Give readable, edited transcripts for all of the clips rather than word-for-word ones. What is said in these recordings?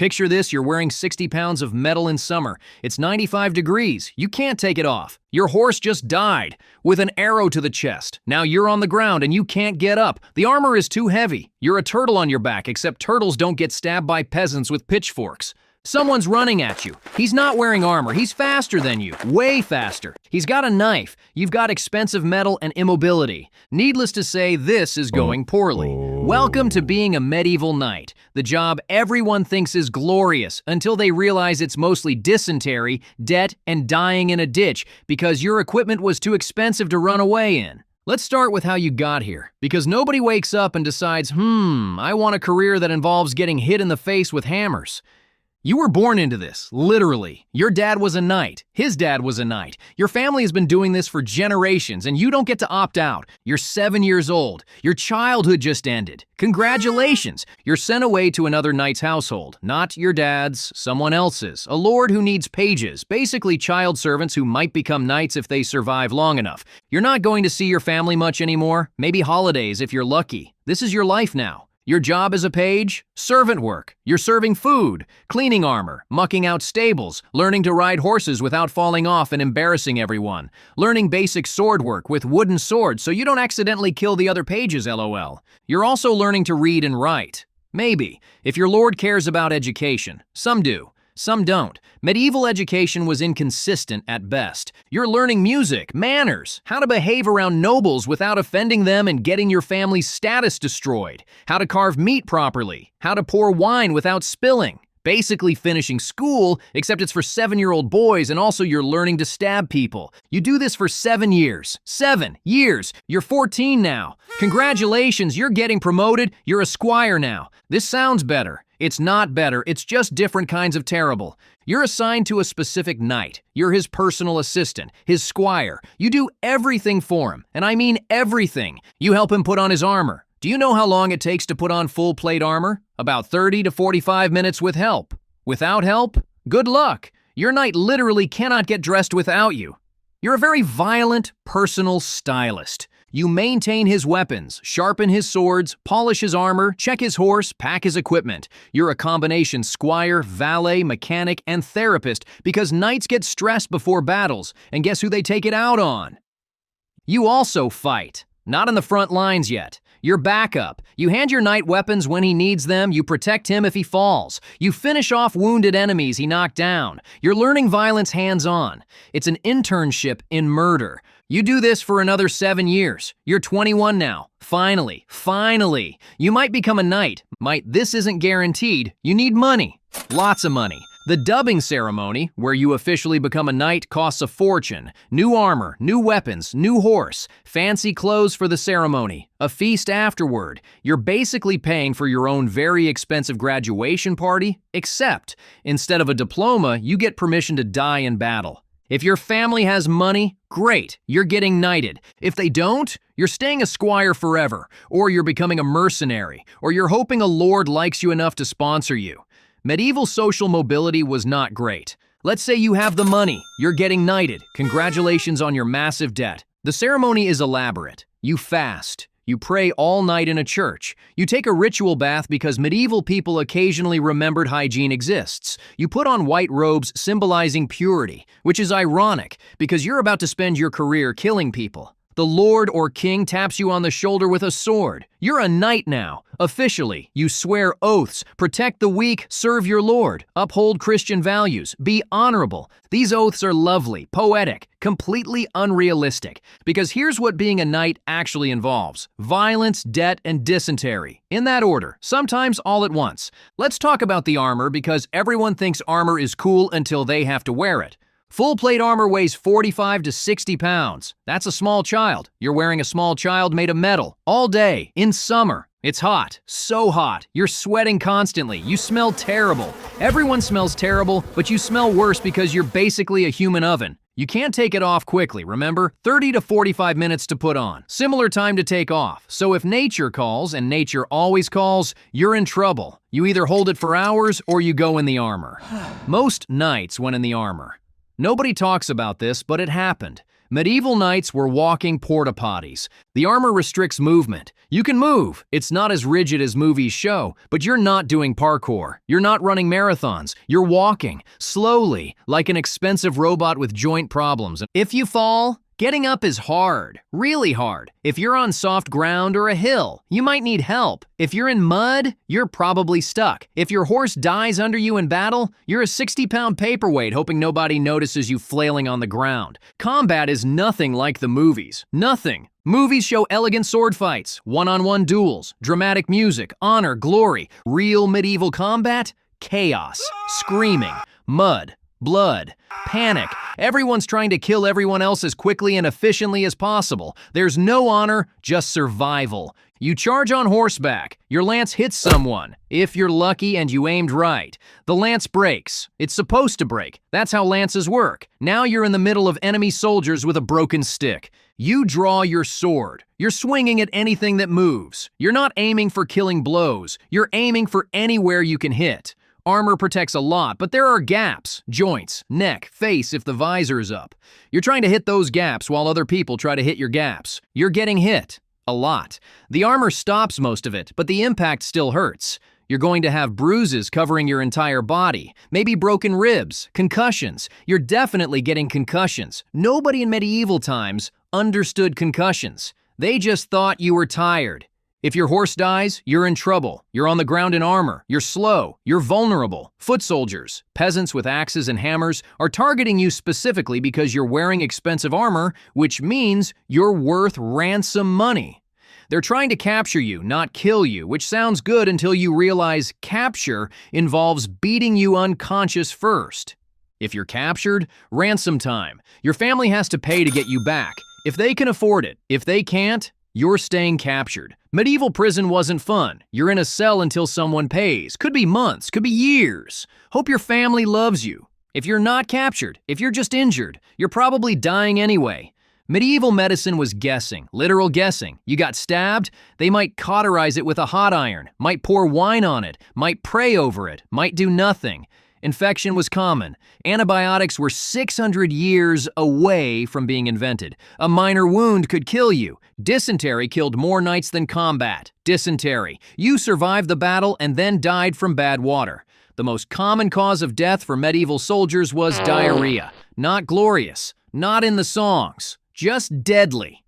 Picture this, you're wearing 60 pounds of metal in summer. It's 95 degrees. You can't take it off. Your horse just died with an arrow to the chest. Now you're on the ground and you can't get up. The armor is too heavy. You're a turtle on your back, except turtles don't get stabbed by peasants with pitchforks. Someone's running at you. He's not wearing armor. He's faster than you. Way faster. He's got a knife. You've got expensive metal and immobility. Needless to say, this is going poorly. Welcome to being a medieval knight. The job everyone thinks is glorious until they realize it's mostly dysentery, debt, and dying in a ditch because your equipment was too expensive to run away in. Let's start with how you got here, because nobody wakes up and decides, I want a career that involves getting hit in the face with hammers. You were born into this, literally. Your dad was a knight. His dad was a knight. Your family has been doing this for generations, and you don't get to opt out. You're 7 years old. Your childhood just ended. Congratulations! You're sent away to another knight's household. Not your dad's, someone else's. A lord who needs pages, basically child servants who might become knights if they survive long enough. You're not going to see your family much anymore. Maybe holidays if you're lucky. This is your life now. Your job as a page? Servant work. You're serving food, cleaning armor, mucking out stables, learning to ride horses without falling off and embarrassing everyone, learning basic sword work with wooden swords so you don't accidentally kill the other pages, lol. You're also learning to read and write. Maybe, if your lord cares about education. Some do. Some don't. Medieval education was inconsistent at best. You're learning music, manners, how to behave around nobles without offending them and getting your family's status destroyed, how to carve meat properly, how to pour wine without spilling. Basically finishing school, except it's for 7-year-old boys, and also you're learning to stab people. You do this for 7 years. 7 years! You're 14 now. Congratulations, you're getting promoted. You're a squire now. This sounds better. It's not better, it's just different kinds of terrible. You're assigned to a specific knight. You're his personal assistant, his squire. You do everything for him, and I mean everything. You help him put on his armor. Do you know how long it takes to put on full plate armor? About 30 to 45 minutes with help. Without help? Good luck. Your knight literally cannot get dressed without you. You're a very violent, personal stylist. You maintain his weapons, sharpen his swords, polish his armor, check his horse, pack his equipment. You're a combination squire, valet, mechanic, and therapist because knights get stressed before battles, and guess who they take it out on? You also fight. Not in the front lines yet. You're backup. You hand your knight weapons when he needs them. You protect him if he falls. You finish off wounded enemies he knocked down. You're learning violence hands-on. It's an internship in murder. You do this for another 7 years. You're 21 now. Finally. You might become a knight. This isn't guaranteed. You need money. Lots of money. The dubbing ceremony, where you officially become a knight, costs a fortune. New armor, new weapons, new horse, fancy clothes for the ceremony, a feast afterward. You're basically paying for your own very expensive graduation party, except instead of a diploma, you get permission to die in battle. If your family has money, great, you're getting knighted. If they don't, you're staying a squire forever, or you're becoming a mercenary, or you're hoping a lord likes you enough to sponsor you. Medieval social mobility was not great. Let's say you have the money, you're getting knighted. Congratulations on your massive debt. The ceremony is elaborate. You fast. You pray all night in a church. You take a ritual bath because medieval people occasionally remembered hygiene exists. You put on white robes symbolizing purity, which is ironic because you're about to spend your career killing people. The lord or king taps you on the shoulder with a sword. You're a knight now. Officially, you swear oaths, protect the weak, serve your lord, uphold Christian values, be honorable. These oaths are lovely, poetic, completely unrealistic. Because here's what being a knight actually involves: violence, debt, and dysentery. In that order, sometimes all at once. Let's talk about the armor because everyone thinks armor is cool until they have to wear it. Full plate armor weighs 45 to 60 pounds. That's a small child. You're wearing a small child made of metal all day in summer. It's hot, so hot. You're sweating constantly. You smell terrible. Everyone smells terrible, but you smell worse because you're basically a human oven. You can't take it off quickly, remember? 30 to 45 minutes to put on. Similar time to take off. So if nature calls, and nature always calls, you're in trouble. You either hold it for hours or you go in the armor. Most knights went in the armor. Nobody talks about this, but it happened. Medieval knights were walking porta potties. The armor restricts movement. You can move. It's not as rigid as movies show, but you're not doing parkour. You're not running marathons. You're walking, slowly, like an expensive robot with joint problems. If you fall, getting up is hard, really hard. If you're on soft ground or a hill, you might need help. If you're in mud, you're probably stuck. If your horse dies under you in battle, you're a 60-pound paperweight hoping nobody notices you flailing on the ground. Combat is nothing like the movies. Nothing. Movies show elegant sword fights, one-on-one duels, dramatic music, honor, glory. Real medieval combat? Chaos, screaming, mud, blood, panic. Everyone's trying to kill everyone else as quickly and efficiently as possible. There's no honor, just survival. You charge on horseback. Your lance hits someone. If you're lucky and you aimed right. The lance breaks. It's supposed to break. That's how lances work. Now you're in the middle of enemy soldiers with a broken stick. You draw your sword. You're swinging at anything that moves. You're not aiming for killing blows. You're aiming for anywhere you can hit. Armor protects a lot, but there are gaps, joints, neck, face if the visor is up. You're trying to hit those gaps while other people try to hit your gaps. You're getting hit. A lot. The armor stops most of it, but the impact still hurts. You're going to have bruises covering your entire body, maybe broken ribs, concussions. You're definitely getting concussions. Nobody in medieval times understood concussions. They just thought you were tired. If your horse dies, you're in trouble. You're on the ground in armor. You're slow. You're vulnerable. Foot soldiers, peasants with axes and hammers, are targeting you specifically because you're wearing expensive armor, which means you're worth ransom money. They're trying to capture you, not kill you, which sounds good until you realize capture involves beating you unconscious first. If you're captured, ransom time. Your family has to pay to get you back. If they can afford it. If they can't, you're staying captured. Medieval prison wasn't fun. You're in a cell until someone pays. Could be months, could be years. Hope your family loves you. If you're not captured, if you're just injured, you're probably dying anyway. Medieval medicine was guessing, literal guessing. You got stabbed, they might cauterize it with a hot iron, might pour wine on it, might pray over it, might do nothing. Infection was common. Antibiotics were 600 years away from being invented. A minor wound could kill you. Dysentery killed more knights than combat. Dysentery. You survived the battle and then died from bad water. The most common cause of death for medieval soldiers was diarrhea. Not glorious. Not in the songs. Just deadly.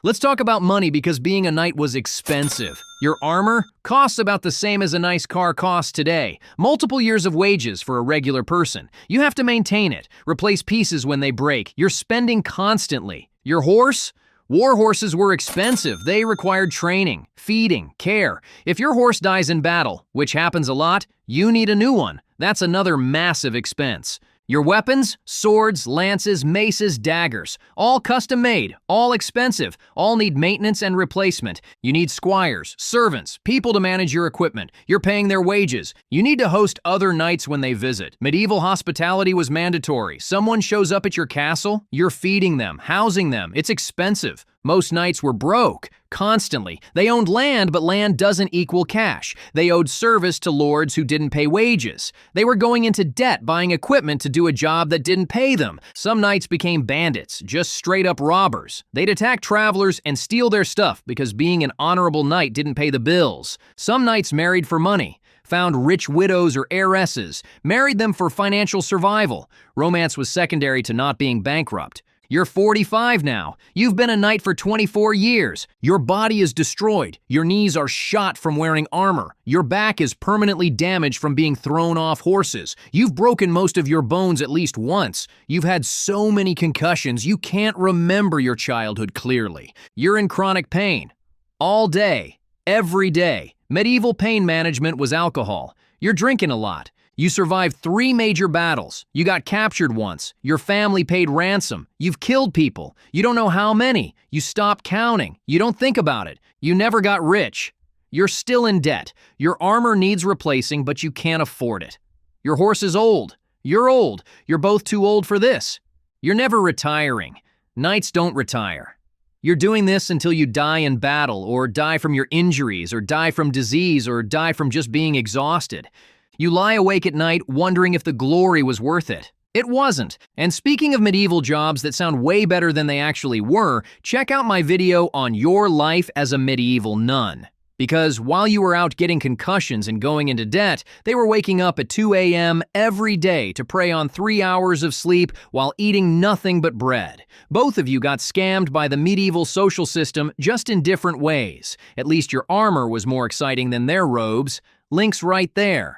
Let's talk about money because being a knight was expensive. Your armor costs about the same as a nice car costs today. Multiple years of wages for a regular person. You have to maintain it, replace pieces when they break. You're spending constantly. Your horse? War horses were expensive. They required training, feeding, care. If your horse dies in battle, which happens a lot, you need a new one. That's another massive expense. Your weapons, swords, lances, maces, daggers, all custom made, all expensive, all need maintenance and replacement. You need squires, servants, people to manage your equipment. You're paying their wages. You need to host other knights when they visit. Medieval hospitality was mandatory. Someone shows up at your castle, you're feeding them, housing them. It's expensive. Most knights were broke, constantly. They owned land, but land doesn't equal cash. They owed service to lords who didn't pay wages. They were going into debt buying equipment to do a job that didn't pay them. Some knights became bandits, just straight-up robbers. They'd attack travelers and steal their stuff because being an honorable knight didn't pay the bills. Some knights married for money, found rich widows or heiresses, married them for financial survival. Romance was secondary to not being bankrupt. You're 45 now. You've been a knight for 24 years. Your body is destroyed. Your knees are shot from wearing armor. Your back is permanently damaged from being thrown off horses. You've broken most of your bones at least once. You've had so many concussions you can't remember your childhood clearly. You're in chronic pain. All day. Every day. Medieval pain management was alcohol. You're drinking a lot. You survived 3 major battles. You got captured once. Your family paid ransom. You've killed people. You don't know how many. You stopped counting. You don't think about it. You never got rich. You're still in debt. Your armor needs replacing, but you can't afford it. Your horse is old. You're old. You're both too old for this. You're never retiring. Knights don't retire. You're doing this until you die in battle, or die from your injuries, or die from disease, or die from just being exhausted. You lie awake at night wondering if the glory was worth it. It wasn't. And speaking of medieval jobs that sound way better than they actually were, check out my video on your life as a medieval nun. Because while you were out getting concussions and going into debt, they were waking up at 2 a.m. every day to prey on 3 hours of sleep while eating nothing but bread. Both of you got scammed by the medieval social system, just in different ways. At least your armor was more exciting than their robes. Link's right there.